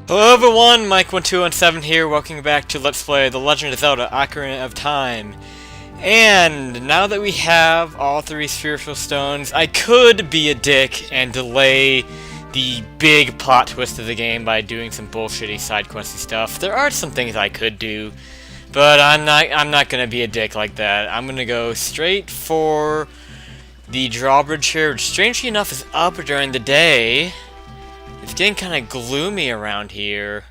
Hello everyone, Mike1217 here, welcome back to Let's Play The Legend of Zelda Ocarina of Time. And now that we have all three spiritual stones, I could be a dick and delay the big plot twist of the game by doing some bullshitty side questy stuff. There are some things I could do, but I'm not gonna be a dick like that. I'm gonna go straight for the drawbridge here, which strangely enough is up during the day. It's getting kind of gloomy around here.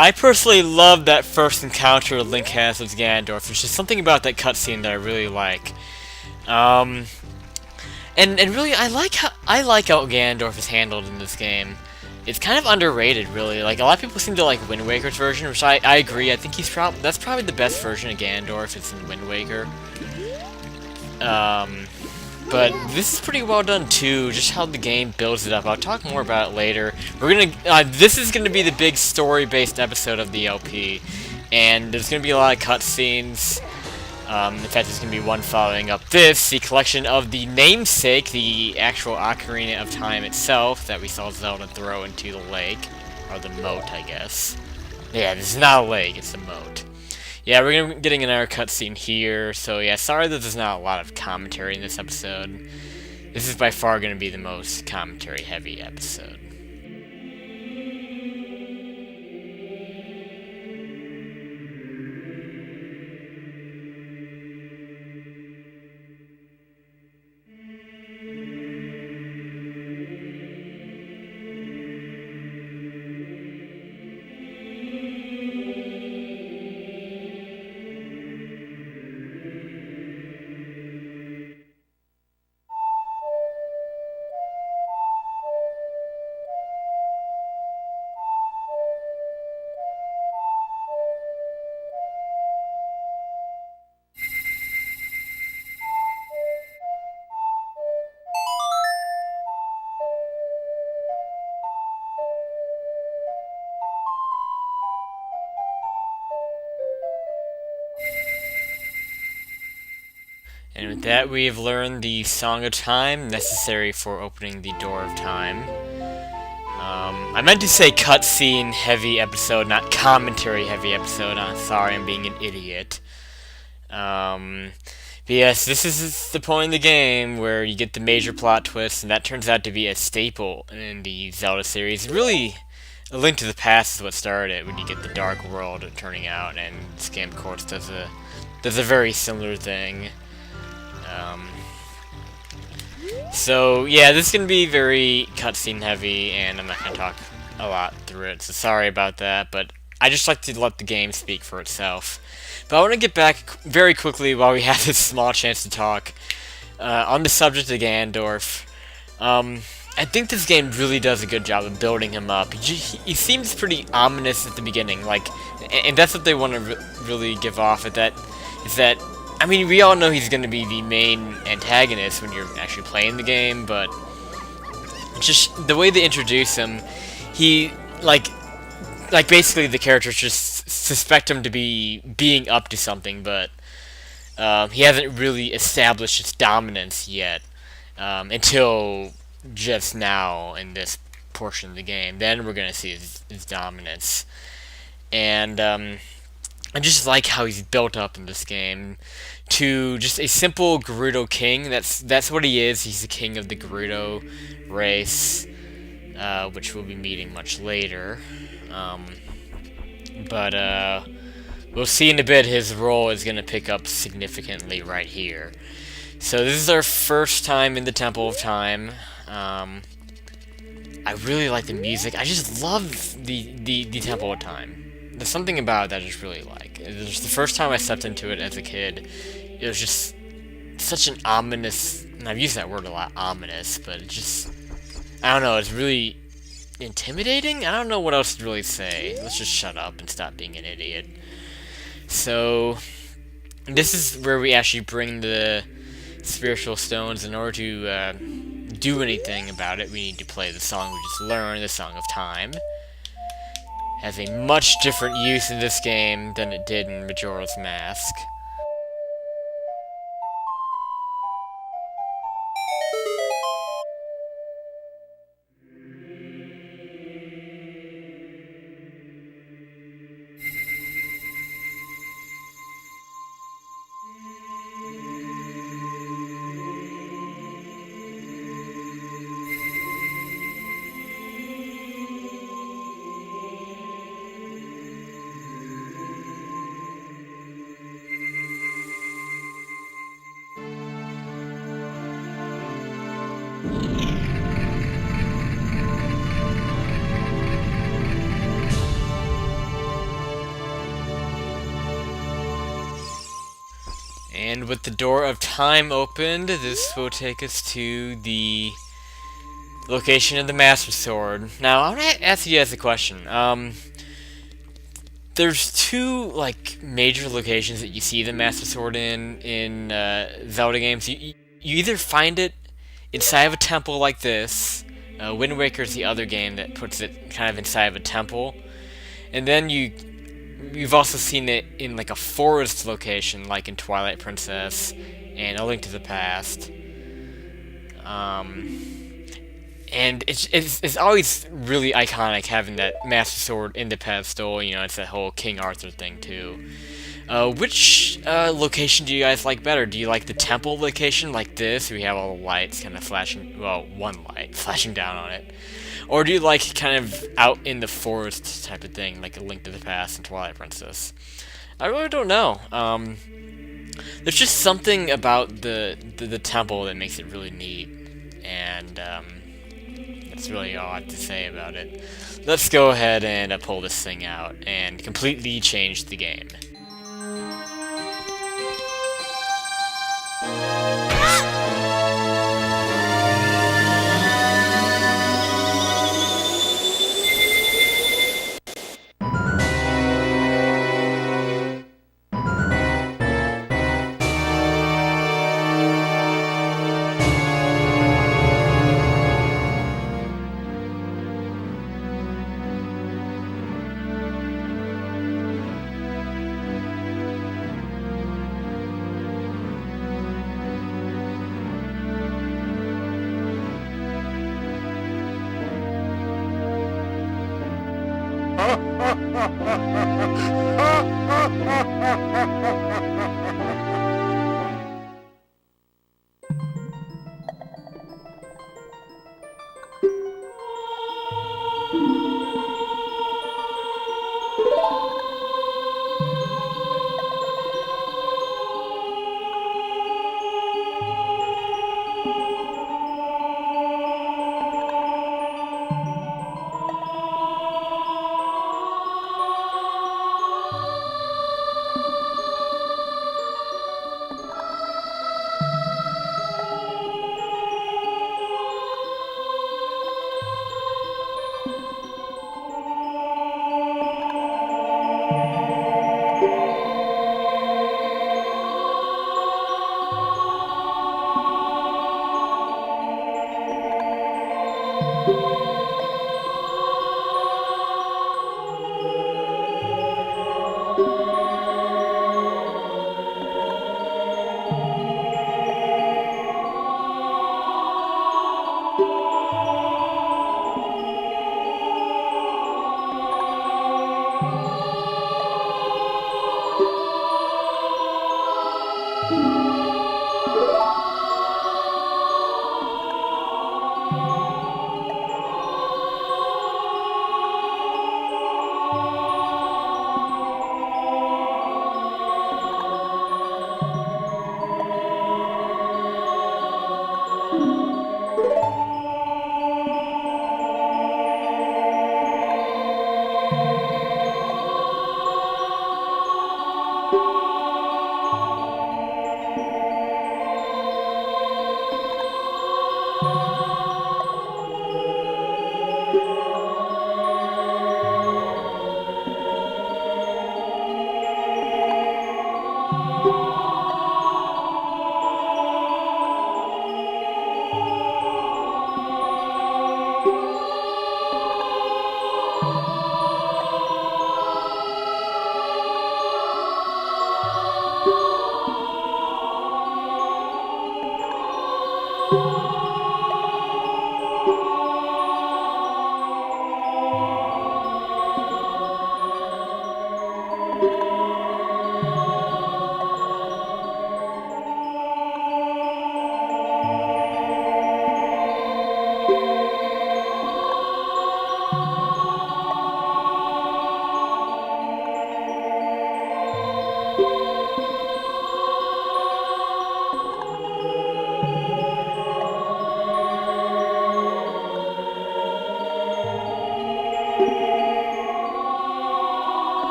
I personally love that first encounter Link has with Ganondorf. There's just something about that cutscene that I really like. Um, and really, I like how Ganondorf is handled in this game. It's kind of underrated, really. Like a lot of people seem to like Wind Waker's version, which I agree. I think that's probably the best version of Ganondorf. It's in Wind Waker. Um, But this is pretty well done too, just how the game builds it up. I'll talk more about it later. This is gonna be the big story-based episode of the LP, and there's gonna be a lot of cutscenes. In fact, there's gonna be one following up this, the collection of the namesake, the actual Ocarina of Time itself that we saw Zelda throw into the lake, or the moat, I guess. Yeah, this is not a lake; it's a moat. Yeah, we're gonna be getting another cutscene here, so yeah, sorry that there's not a lot of commentary in this episode. This is by far gonna be the most commentary-heavy episode. And with that, we have learned the Song of Time necessary for opening the Door of Time. I meant to say cutscene heavy episode, not commentary heavy episode. I'm sorry, I'm being an idiot. But yes, this is the point in the game where you get the major plot twist, and that turns out to be a staple in the Zelda series. Really, A Link to the Past is what started it, when you get the Dark World turning out, and this game, of course, does a very similar thing. Um, so yeah, this is gonna be very cutscene heavy, and I'm not gonna talk a lot through it. So sorry about that, but I just like to let the game speak for itself. But I want to get back very quickly while we have this small chance to talk on the subject of Ganondorf. I think this game really does a good job of building him up. He seems pretty ominous at the beginning, and that's what they want to really give off at that. Is that, I mean, we all know he's going to be the main antagonist when you're actually playing the game, but just the way they introduce him, he basically the characters just suspect him to be being up to something, but he hasn't really established his dominance yet until just now in this portion of the game. Then we're gonna see his dominance, and I just like how he's built up in this game to just a simple Gerudo king. That's what he is. He's the king of the Gerudo race, which we'll be meeting much later. But we'll see in a bit. His role is going to pick up significantly right here. So this is our first time in the Temple of Time. I really like the music. I just love the Temple of Time. There's something about it that I just really like. It was the first time I stepped into it as a kid. It was just such an ominous, and I've used that word a lot, ominous, but it just, I don't know, it's really intimidating? I don't know what else to really say. Let's just shut up and stop being an idiot. So, this is where we actually bring the spiritual stones. In order to do anything about it, we need to play the song we just learned, the Song of Time. Has a much different use in this game than it did in Majora's Mask. And with the Door of Time opened, this will take us to the location of the Master Sword. Now, I want to ask you guys a question. There's two, major locations that you see the Master Sword in Zelda games. You either find it inside of a temple like this. Wind Waker is the other game that puts it kind of inside of a temple. And then you've also seen it in a forest location, like in Twilight Princess and A Link to the Past. And it's always really iconic having that Master Sword in the pedestal. You know, it's that whole King Arthur thing too. Which location do you guys like better? Do you like the temple location like this, where you have all the lights kind of flashing, well, one light flashing down on it? Or do you like kind of out in the forest type of thing, like A Link to the Past and Twilight Princess? I really don't know. There's just something about the temple that makes it really neat, and that's really all I have to say about it. Let's go ahead and pull this thing out and completely change the game.